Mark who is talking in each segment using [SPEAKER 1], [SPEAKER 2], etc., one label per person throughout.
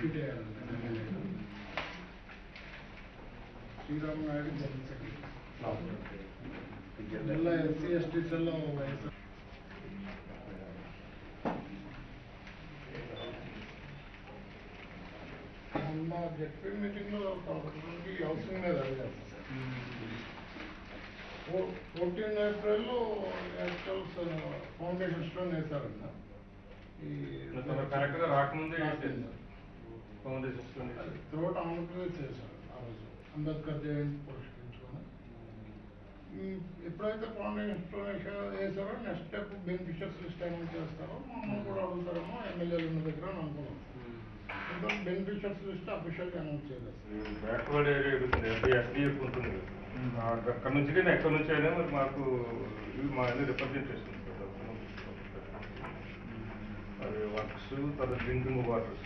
[SPEAKER 1] Deputy Sriram Naidu general secretary జిల్లా SC ST cell మొన్న ZP మీటింగ్లో హౌసింగ్ మీద అడిగారు. 14 ఏప్రిల్లో యాక్చువల్స్ ఫౌండేషన్ స్టోన్ వేశారంట.
[SPEAKER 2] కరెక్ట్గా రాకముందే ఫౌండేషన్ స్టోన్
[SPEAKER 1] త్రూఅవుట్ ఆంధ్రప్రదేశ్ చేశారు ఆ రోజు అంబేద్కర్ జయంతి పురస్కరించుకొని. ఎప్పుడైతే ఫౌండేషన్ స్టోన్ వేసారో నెక్స్ట్ స్టెప్ బెనిఫిషియర్స్ లిస్ట్ ఏమైనా చేస్తారో మమ్మల్ని కూడా అడుగుతారేమో ఎమ్మెల్యేలు ఉన్న దగ్గర అని అనుకున్నాం. ఇంకా బెనిఫిషియర్స్ లిస్ట్ అఫీషియల్గా అనౌన్స్ చేయలేదు.
[SPEAKER 2] బ్యాక్వర్డ్ ఏరియా ఉంటుంది, ఎస్డిఎఫ్ ఉంటుంది. అక్కడ నుంచి కానీ ఎక్కడి నుంచి అయినా మరి మాకు మా రిప్రజెంటేషన్ అది వర్క్స్ తర్వాత డ్రింకింగ్ వాటర్స్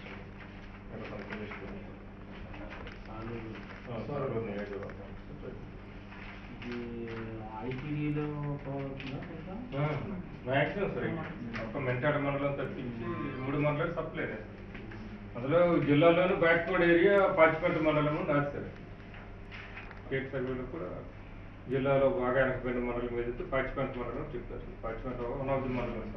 [SPEAKER 2] మ్యాక్సిమం సరే మొత్తం మెంటాడ మండలం తప్పించి 3 మండలాలు సప్లై అందులో జిల్లాలోని బ్యాక్వర్డ్ ఏరియా పాచిపేట మండలము నాచుతారు. స్టేట్ సర్వేలో కూడా జిల్లాలో బాగా వెనకబడిన మండలం ఏదైతే పాచిపేట మండలం చెప్తారు. పాచిపేట వన్ ఆఫ్ ది మండలం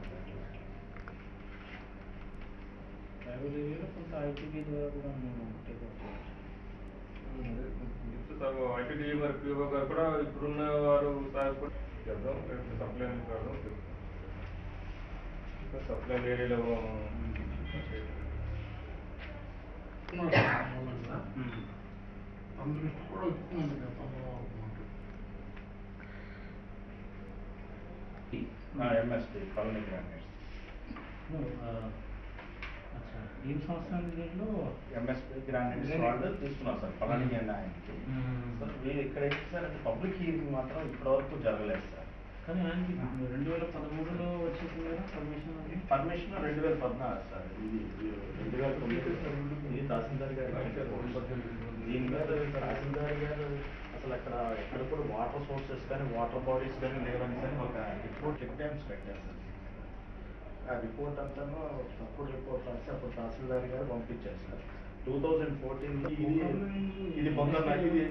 [SPEAKER 2] ఐటీడీ మరి పిఓ గారు కూడా ఇప్పుడున్న వారు సార్ కూడా చెప్దాం సప్లై కావడం సప్లై ఏరియాలో
[SPEAKER 1] అందరికీ కూడా వచ్చిందండి
[SPEAKER 3] ఎంఎస్పీ కాలనీ గ్రాండెడ్స్
[SPEAKER 4] ఏం సంవత్సరం దీంట్లో
[SPEAKER 3] ఎంఎస్పీ గ్రాండెడ్స్ వాళ్ళు తీసుకున్నారు సార్ పలాని ఆయనకి. సార్ మీరు ఇక్కడ ఏంటి సార్ అంటే పబ్లిక్ హీరింగ్ మాత్రం ఇప్పటివరకు జరగలేదు సార్.
[SPEAKER 4] కానీ ఆయనకి 2013లో వచ్చేసింది కదా పర్మిషన్.
[SPEAKER 3] Permission 2014 sir. ఇది 2009 తహసీల్దార్ గారు దీని మీద తహసీల్దార్ గారు అసలు ఎక్కడ కూడా వాటర్ సోర్సెస్ కానీ వాటర్ బాడీస్ కానీ లేవని కానీ ఒక రిపోర్ట్ చెక్ డ్యామ్స్ పెట్టారు సార్. ఆ రిపోర్ట్ అంతా తప్పుడు రిపోర్ట్ రాసి అప్పుడు తహసీల్దార్ గారు పంపించారు సార్. 2014 ఇది బొందన్న ఇది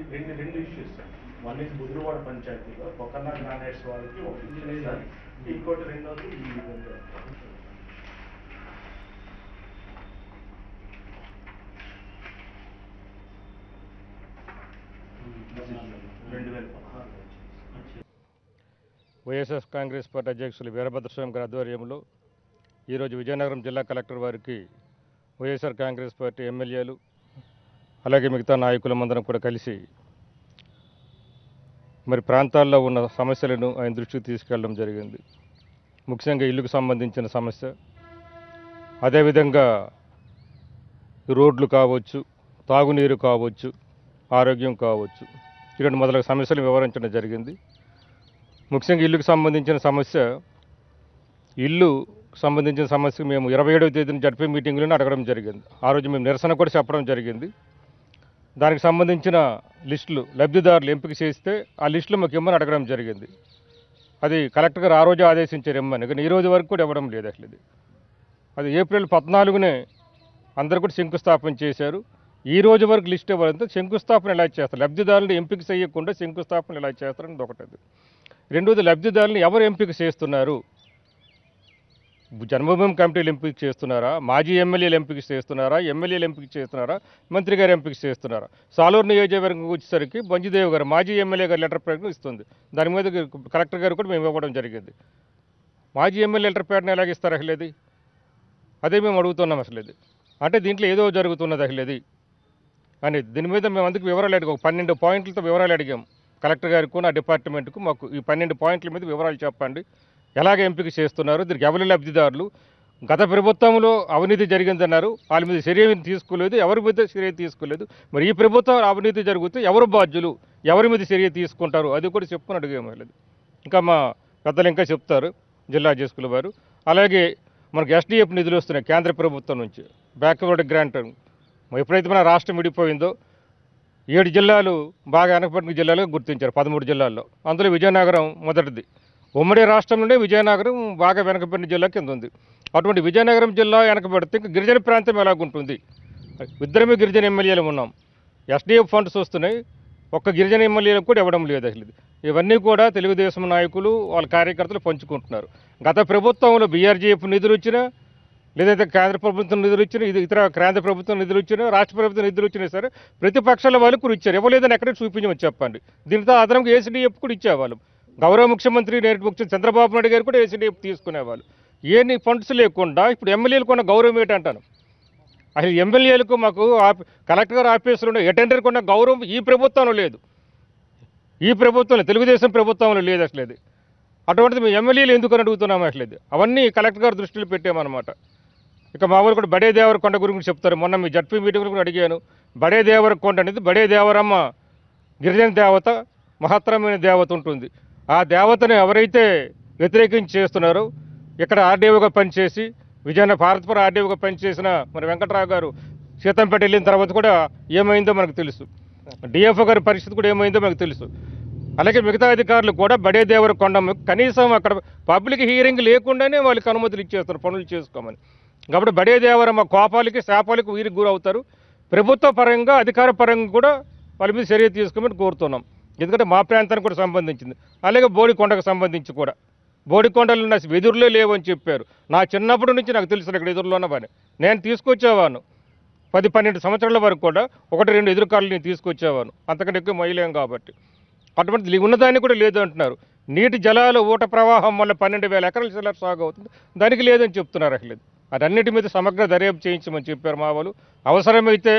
[SPEAKER 3] రెండు ఇష్యూస్ సార్. వన్ ఇస్ బుద్రవాడ పంచాయతీలో కొకర్నా గ్రానైట్స్ వాళ్ళకి ఒక ఇష్యూ సార్. ఇంకోటి రెండోది ఈ 2016
[SPEAKER 2] వైఎస్ఆర్ కాంగ్రెస్ పార్టీ అధ్యక్షులు వీరభద్రస్వామి గారి ఆధ్వర్యంలో ఈరోజు విజయనగరం జిల్లా కలెక్టర్ వారికి వైఎస్ఆర్ కాంగ్రెస్ పార్టీ ఎమ్మెల్యేలు అలాగే మిగతా నాయకులందరం కూడా కలిసి మరి ప్రాంతాల్లో ఉన్న సమస్యలను ఆయన దృష్టికి తీసుకెళ్ళడం జరిగింది. ముఖ్యంగా ఇల్లుకు సంబంధించిన సమస్య, అదేవిధంగా రోడ్లు కావచ్చు, తాగునీరు కావచ్చు, ఆరోగ్యం కావచ్చు, ఇటువంటి మొదలగు సమస్యలు వివరించడం జరిగింది. ముఖ్యంగా ఇల్లుకు సంబంధించిన సమస్య, ఇల్లు సంబంధించిన సమస్య మేము 27వ తేదీన జడ్పీ మీటింగ్లోనే అడగడం జరిగింది. ఆ రోజు మేము నిరసన కూడా చెప్పడం జరిగింది. దానికి సంబంధించిన లిస్టులు లబ్ధిదారులు ఎంపిక చేస్తే ఆ లిస్టులు మాకు ఇమ్మని అడగడం జరిగింది. అది కలెక్టర్ గారు ఆ రోజు ఆదేశించారు ఇమ్మని, కానీ ఈ రోజు వరకు కూడా ఇవ్వడం లేదు. అసలు అది ఏప్రిల్ 14నే అందరూ కూడా శంకుస్థాపన చేశారు. ఈ రోజు వరకు లిస్ట్ ఇవ్వాలంటే శంకుస్థాపన ఎలా చేస్తారు, లబ్ధిదారులను ఎంపిక చేయకుండా శంకుస్థాపన ఎలా చేస్తారని ఒకటి. రెండోది, లబ్ధిదారులను ఎవరు ఎంపిక చేస్తున్నారు? జన్మభూమి కమిటీలు ఎంపిక చేస్తున్నారా, మాజీ ఎమ్మెల్యేలు ఎంపిక చేస్తున్నారా, ఎమ్మెల్యేలు ఎంపిక చేస్తున్నారా, మంత్రి గారు ఎంపిక చేస్తున్నారా? సాలూరు నియోజకవర్గం వచ్చేసరికి బంజుదేవ్ గారు మాజీ ఎమ్మెల్యే గారు లెటర్ ప్యాడ్ను ఇస్తుంది. దాని మీద కలెక్టర్ గారు కూడా మేము ఇవ్వడం జరిగింది. మాజీ ఎమ్మెల్యే లెటర్ ప్యాడ్ని ఎలాగ ఇస్తారు అసలేది? అదే మేము అడుగుతున్నాం. అసలేది అంటే దీంట్లో ఏదో జరుగుతున్నది అసలేది అని. దీని మీద మేము అందుకు వివరాలు అడిగాం. 12 పాయింట్లతో వివరాలు అడిగాం కలెక్టర్ గారికి, నా డిపార్ట్మెంట్కు. మాకు ఈ 12 పాయింట్ల మీద వివరాలు చెప్పండి, ఎలాగ ఎంపిక చేస్తున్నారు, దీనికి ఎవరి లబ్ధిదారులు, గత ప్రభుత్వంలో అవినీతి జరిగిందన్నారు, వాళ్ళ మీద చర్య తీసుకోలేదు, ఎవరి మీద చర్య తీసుకోలేదు. మరి ఈ ప్రభుత్వం అవినీతి జరిగితే ఎవరు బాధ్యులు, ఎవరి మీద చర్య తీసుకుంటారు, అది కూడా చెప్పుకొని అడిగేమలేదు. ఇంకా మా పెద్దలు ఇంకా చెప్తారు జిల్లా అధ్యక్షుల వారు. అలాగే మనకు ఎస్డిఎఫ్ నిధులు వస్తున్నాయి కేంద్ర ప్రభుత్వం నుంచి, బ్యాక్వర్డ్ గ్రాంట్. ఎప్పుడైతే మన రాష్ట్రం విడిపోయిందో 7 జిల్లాలు బాగా వెనకబడిన జిల్లాలుగా గుర్తించారు 13 జిల్లాల్లో. అందులో విజయనగరం మొదటిది. ఉమ్మడి రాష్ట్రంలోనే విజయనగరం బాగా వెనకబడిన జిల్లా కింద ఉంది. అటువంటి విజయనగరం జిల్లా వెనకబడితే ఇంకా గిరిజన ప్రాంతం ఎలాగుంటుంది? ఇద్దరమే గిరిజన ఎమ్మెల్యేలు ఉన్నాం. ఎస్డిఎఫ్ ఫండ్స్ వస్తున్నాయి, ఒక్క గిరిజన ఎమ్మెల్యేలకు కూడా ఇవ్వడం లేదు అసలు. ఇవన్నీ కూడా తెలుగుదేశం నాయకులు వాళ్ళ కార్యకర్తలు పంచుకుంటున్నారు. గత ప్రభుత్వంలో బీఆర్జీఎఫ్ నిధులు వచ్చినా, లేదంటే కేంద్ర ప్రభుత్వం నిధులు ఇచ్చినా, ఇతర కేంద్ర ప్రభుత్వం నిధులు ఇచ్చినా, రాష్ట్ర ప్రభుత్వం నిధులు ఇచ్చినా సరే ప్రతిపక్షాల వాళ్ళు కూడా ఇచ్చారు. ఇవ్వలేదని ఎక్కడ చూపించమని చెప్పండి. దీంతో అదనంగా ఏసీడీఎఫ్ కూడా ఇచ్చేవాళ్ళు. గౌరవ ముఖ్యమంత్రి నేటి ముఖ్యమంత్రి చంద్రబాబు నాయుడు గారు కూడా ఏసీడీఎఫ్ తీసుకునేవాళ్ళు. ఏన్ని ఫండ్స్ లేకుండా ఇప్పుడు ఎమ్మెల్యేలకు ఉన్న గౌరవం ఏంటంటాను. అసలు ఎమ్మెల్యేలకు మాకు కలెక్టర్ ఆఫీసులో ఉన్న అటెండర్కి ఉన్న గౌరవం ఈ ప్రభుత్వంలో లేదు. ఈ ప్రభుత్వంలో తెలుగుదేశం ప్రభుత్వంలో లేదు అసలు. అది అటువంటిది మేము ఎమ్మెల్యేలు ఎందుకని అడుగుతున్నాము అసలు. ఇది అవన్నీ కలెక్టర్ గారు దృష్టిలో పెట్టామన్నమాట. ఇక మా ఊరు కూడా బడే దేవరకొండ గురించి చెప్తారు. మొన్న మీ జడ్పీ మీటింగ్లో కూడా అడిగాను. బడే దేవరకొండ అనేది బడే దేవరమ్మ గిరిజన దేవత, మహత్తరమైన దేవత ఉంటుంది. ఆ దేవతను ఎవరైతే వ్యతిరేకించి చేస్తున్నారో, ఇక్కడ ఆర్డీఓగా పనిచేసి విజయనగరం భారతపురం ఆర్డీఓగా పనిచేసిన మరి వెంకటరావు గారు సీతంపేట వెళ్ళిన తర్వాత కూడా ఏమైందో మనకు తెలుసు. డిఎఫ్ఓ గారి పరిస్థితి కూడా ఏమైందో మనకు తెలుసు. అలాగే మిగతా అధికారులు కూడా బడే దేవరకొండ కనీసం అక్కడ పబ్లిక్ హీరింగ్ లేకుండానే వాళ్ళకి అనుమతులు ఇచ్చేస్తారు పనులు చేసుకోమని. కాబట్టి బడే దేవరమ్మ కోపాలకి శాపాలకి వీరికి గురవుతారు. ప్రభుత్వ పరంగా అధికార పరంగా కూడా వాళ్ళ మీద చర్య తీసుకోమని కోరుతున్నాం. ఎందుకంటే మా ప్రాంతానికి కూడా సంబంధించింది. అలాగే బోడికొండకు సంబంధించి కూడా బోడికొండలు నా ఎదురులే లేవని చెప్పారు. నా చిన్నప్పటి నుంచి నాకు తెలుసు ఇక్కడ ఎదురులో ఉన్నవని. నేను తీసుకొచ్చేవాను 10-12 సంవత్సరాల వరకు కూడా 1-2 ఎదురుకాళ్ళు నేను తీసుకొచ్చేవాను. అంతకంటే ఎక్కువ మొయ్యలేం కాబట్టి. అటువంటి ఉన్నదాన్ని కూడా లేదు అంటున్నారు. నీటి జలాలు ఊట ప్రవాహం వల్ల 12,000 ఎకరాల చిల్లర సాగు అవుతుంది, దానికి లేదని చెప్తున్నారు అసలు. అదన్నిటి మీద సమగ్ర దర్యాప్తు చేయించమని చెప్పారు మా వాళ్ళు. అవసరమైతే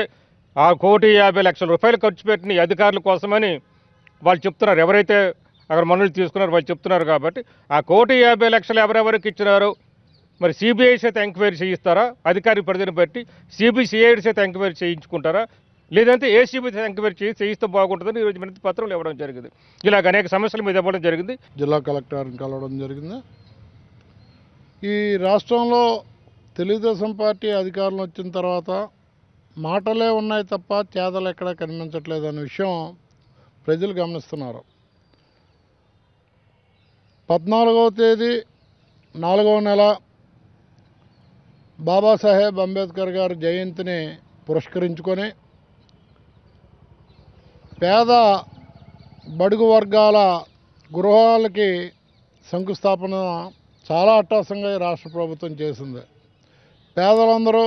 [SPEAKER 2] ఆ 1,50,00,000 రూపాయలు ఖర్చు పెట్టిన ఈ అధికారుల కోసమని వాళ్ళు చెప్తున్నారు. ఎవరైతే అక్కడ మనులు తీసుకున్నారో వాళ్ళు చెప్తున్నారు. కాబట్టి ఆ 1,50,00,000 ఎవరెవరికి ఇచ్చినారో మరి సిబిఐ చేత ఎంక్వైరీ చేయిస్తారా, అధికారి పరిధిని బట్టి సిబిసిఐడి చేత ఎంక్వైరీ చేయించుకుంటారా, లేదంటే ఏసీబీ ఎంక్వైరీ చేయిస్తే బాగుంటుందని ఈరోజు వినతి పత్రాలు ఇవ్వడం జరిగింది. ఇలాగ అనేక సమస్యల మీద ఇవ్వడం జరిగింది.
[SPEAKER 1] జిల్లా కలెక్టర్ని కలవడం జరిగింది. ఈ రాష్ట్రంలో తెలుగుదేశం పార్టీ అధికారంలో వచ్చిన తర్వాత మాటలే ఉన్నాయి తప్ప చేతలు ఎక్కడా కనిపించట్లేదు అనే విషయం ప్రజలు గమనిస్తున్నారు. 14వ తేదీ 4వ నెల బాబాసాహెబ్ అంబేద్కర్ గారి జయంతిని పురస్కరించుకొని పేద బడుగు వర్గాల గృహాలకి శంకుస్థాపన చాలా అట్టహాసంగా ఈ రాష్ట్ర ప్రభుత్వం చేసింది. పేదలందరూ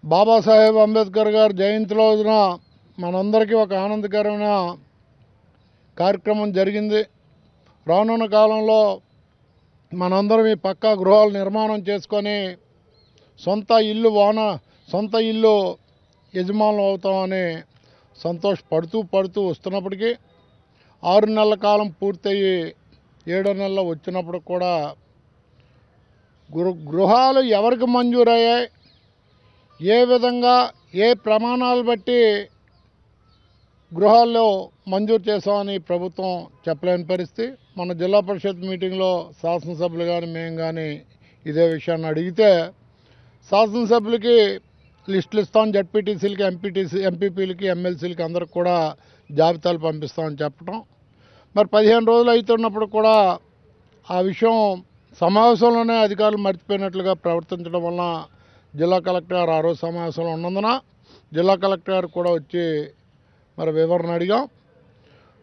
[SPEAKER 1] బాబాసాహెబ్ అంబేద్కర్ గారి జయంతి రోజున మనందరికీ ఒక ఆనందకరమైన కార్యక్రమం జరిగింది. రానున్న కాలంలో మనందరం ఈ పక్కా గృహాలు నిర్మాణం చేసుకొని సొంత ఇల్లు యజమానులు అవుతామని సంతోషపడుతూ వస్తున్నప్పటికీ 6 నెలల కాలం పూర్తయి 7వ నెలలో వచ్చినప్పుడు కూడా గృహాలు ఎవరికి మంజూరయ్యాయి, ఏ విధంగా ఏ ప్రమాణాలు బట్టి గృహాల్లో మంజూరు చేసామని ప్రభుత్వం చెప్పలేని పరిస్థితి. మన జిల్లా పరిషత్ మీటింగ్లో శాసనసభ్యులు కానీ మేము కానీ ఇదే విషయాన్ని అడిగితే శాసనసభ్యులకి లిస్టులు ఇస్తాం, జడ్పీటీసీలకి ఎంపీపీలకి ఎమ్మెల్సీలకి అందరికి కూడా జాబితాలు పంపిస్తామని చెప్పడం. మరి 15 రోజులు అవుతున్నప్పుడు కూడా ఆ విషయం సమావేశంలోనే అధికారులు మర్చిపోయినట్లుగా ప్రవర్తించడం వలన జిల్లా కలెక్టర్ ఆ రోజు సమావేశంలో ఉన్నందున జిల్లా కలెక్టర్ కూడా వచ్చి మరి వివరణ అడిగాం.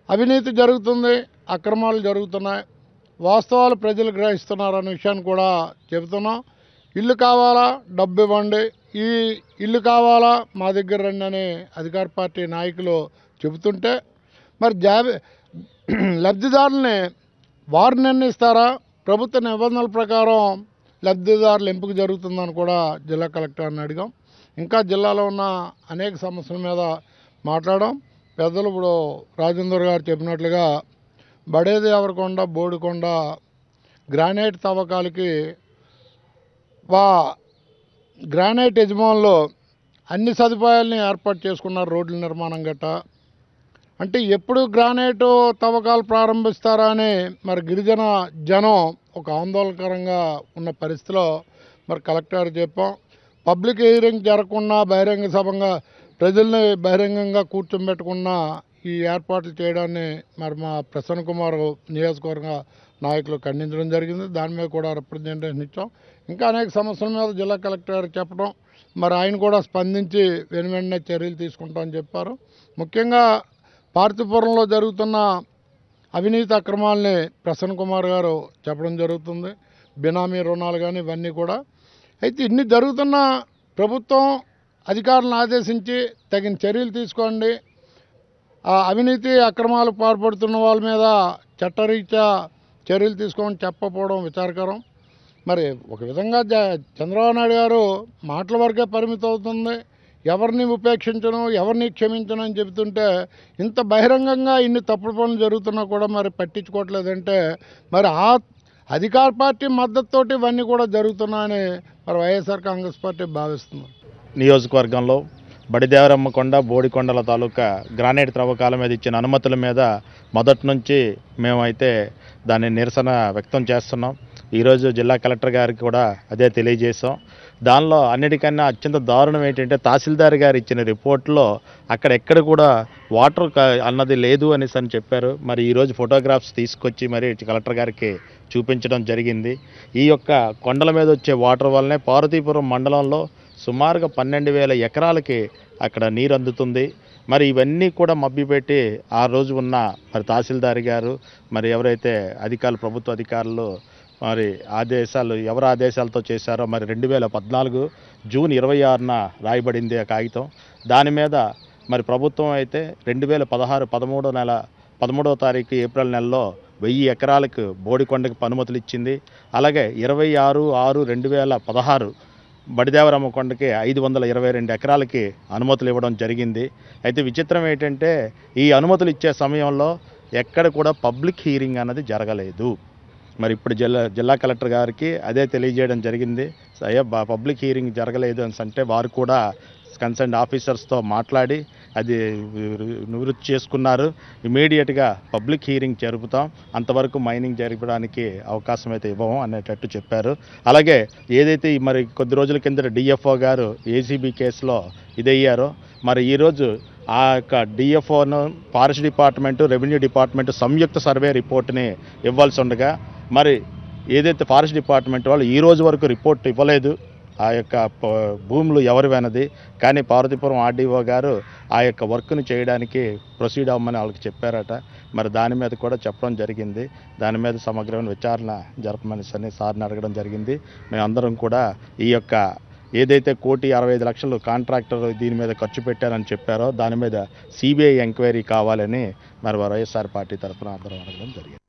[SPEAKER 1] అవినీతి జరుగుతుంది, అక్రమాలు జరుగుతున్నాయి, వాస్తవాలు ప్రజలు గ్రహిస్తున్నారనే విషయాన్ని కూడా చెబుతున్నాం. ఇల్లు కావాలా, డబ్బు ఇవ్వండి, ఈ ఇల్లు కావాలా మా దగ్గర రండి అని అధికార పార్టీ నాయకులు చెబుతుంటే మరి లబ్ధిదారుల్ని వారు నిర్ణయిస్తారా, ప్రభుత్వ నిబంధనల ప్రకారం లబ్ధిదారుల ఎంపిక జరుగుతుందని కూడా జిల్లా కలెక్టర్ని అడిగాం. ఇంకా జిల్లాలో ఉన్న అనేక సమస్యల మీద మాట్లాడాం. పెద్దలు ఇప్పుడు రాజేందర్ గారు చెప్పినట్లుగా బడే దేవరకొండ, బోడికొండ గ్రానైట్ తవ్వకాలకి గ్రానైట్ యజమానులు అన్ని సదుపాయాలని ఏర్పాటు చేసుకున్నారు, రోడ్ల నిర్మాణం గట్ట. అంటే ఎప్పుడు గ్రానైట్ తవ్వకాలు ప్రారంభిస్తారా అని మరి గిరిజన జనం ఒక ఆందోళనకరంగా ఉన్న పరిస్థితిలో మరి కలెక్టర్ చెప్పాం. పబ్లిక్ హీరింగ్ జరగకుండా బహిరంగ సభంగా ప్రజల్ని బహిరంగంగా కూర్చోబెట్టకుండా ఈ ఏర్పాట్లు చేయడాన్ని మరి మా ప్రసన్న కుమార్ నియోజకవర్గ నాయకులు ఖండించడం జరిగింది. దాని మీద కూడా రిప్రజెంటేషన్ ఇచ్చాం. ఇంకా అనేక సమస్యల మీద జిల్లా కలెక్టర్ గారికి చెప్పడం, మరి ఆయన కూడా స్పందించి వెంటనే చర్యలు తీసుకుంటామని చెప్పారు. ముఖ్యంగా పార్తీపురంలో జరుగుతున్న అవినీతి అక్రమాలని ప్రసన్న కుమార్ గారు చెప్పడం జరుగుతుంది. బినామీ రుణాలు కానీ ఇవన్నీ కూడా. అయితే ఇన్ని జరుగుతున్న ప్రభుత్వం అధికారులను ఆదేశించి తగిన చర్యలు తీసుకోండి, ఆ అవినీతి అక్రమాలు పాల్పడుతున్న వాళ్ళ మీద చట్టరీత్యా చర్యలు తీసుకోమని చెప్పకపోవడం విచారకరం. మరి ఒక విధంగా చంద్రబాబు నాయుడు గారు మాటల వరకే పరిమితం అవుతుంది, ఎవరిని ఉపేక్షించను, ఎవరిని క్షమించను అని చెబుతుంటే ఇంత బహిరంగంగా ఇన్ని తప్పుడు పనులు జరుగుతున్నా కూడా మరి పట్టించుకోవట్లేదంటే మరి ఆ అధికార పార్టీ మద్దతుతోటి ఇవన్నీ కూడా జరుగుతున్నాయని మరి వైఎస్ఆర్ కాంగ్రెస్ పార్టీ భావిస్తుంది.
[SPEAKER 5] నియోజకవర్గంలో బడిదేవరమ్మకొండ, బోడికొండల తాలూకా గ్రానైట్ త్రవ్వకాల మీద ఇచ్చిన అనుమతుల మీద మొదటి నుంచి మేమైతే దాన్ని నిరసన వ్యక్తం చేస్తున్నాం. ఈరోజు జిల్లా కలెక్టర్ గారికి కూడా అదే తెలియజేశాం. దానిలో అన్నిటికన్నా అత్యంత దారుణం ఏంటంటే తహసీల్దార్ గారు ఇచ్చిన రిపోర్ట్లో అక్కడెక్కడ కూడా వాటర్ అన్నది లేదు అనేసి అని చెప్పారు. మరి ఈరోజు ఫోటోగ్రాఫ్స్ తీసుకొచ్చి మరి కలెక్టర్ గారికి చూపించడం జరిగింది. ఈ యొక్క కొండల మీద వచ్చే వాటర్ వల్లనే పార్వతీపురం మండలంలో సుమారుగా 12,000 ఎకరాలకి అక్కడ నీరు అందుతుంది. మరి ఇవన్నీ కూడా మభ్యపెట్టి ఆ రోజు ఉన్న మరి తహసీల్దార్ గారు మరి ఎవరైతే అధికారులు, ప్రభుత్వ అధికారులు మరి ఎవరి ఆదేశాలతో చేశారో మరి 2014 జూన్ 26న రాయబడింది ఆ కాగితం. దాని మీద మరి ప్రభుత్వం అయితే 2016 13వ తారీఖు ఏప్రిల్ నెలలో 1000 ఎకరాలకు బోడికొండకి అనుమతులు ఇచ్చింది. అలాగే 26/6/2016 బడిదేవరమ్మకొండకి 522 ఎకరాలకి అనుమతులు ఇవ్వడం జరిగింది. అయితే విచిత్రం ఏంటంటే ఈ అనుమతులు ఇచ్చే సమయంలో ఎక్కడ కూడా పబ్లిక్ హీరింగ్ అన్నది జరగలేదు. మరి ఇప్పుడు జిల్లా కలెక్టర్ గారికి అదే తెలియజేయడం జరిగింది. పబ్లిక్ హీరింగ్ జరగలేదు అని అంటే వారు కూడా కన్సర్న్ ఆఫీసర్స్తో మాట్లాడి అది నివృత్తి చేసుకున్నారు. ఇమీడియట్గా పబ్లిక్ హీరింగ్ జరుపుతాం, అంతవరకు మైనింగ్ జరపడానికి అవకాశం అయితే ఇవ్వము అనేటట్టు చెప్పారు. అలాగే ఏదైతే మరి కొద్ది రోజుల కింద డిఎఫ్ఓ గారు ఏసీబీ కేసులో ఇదయ్యారో మరి ఈరోజు ఆ యొక్క డిఎఫ్ఓను ఫారెస్ట్ డిపార్ట్మెంటు, రెవెన్యూ డిపార్ట్మెంటు సంయుక్త సర్వే రిపోర్ట్ని ఇవ్వాల్సి ఉండగా మరి ఏదైతే ఫారెస్ట్ డిపార్ట్మెంట్ వాళ్ళు ఈ రోజు వరకు రిపోర్ట్ ఇవ్వలేదు ఆ యొక్క భూములు ఎవరివన్నది. కానీ పార్వతీపురం ఆర్డీఓ గారు ఆ యొక్క వర్క్ను చేయడానికి ప్రొసీడ్ అవ్వమని వాళ్ళకి చెప్పారట. మరి దాని మీద కూడా చెప్పడం జరిగింది. దాని మీద సమగ్రమైన విచారణ జరపమని సార్ని అడగడం జరిగింది. మేమందరం కూడా ఈ యొక్క ఏదైతే 1,65,00,000 కాంట్రాక్టర్ దీని మీద ఖర్చు పెట్టారని చెప్పారో దాని మీద సిబిఐ ఎంక్వైరీ కావాలని మరి వైఎస్ఆర్ పార్టీ తరఫున అందరం అడగడం జరిగింది.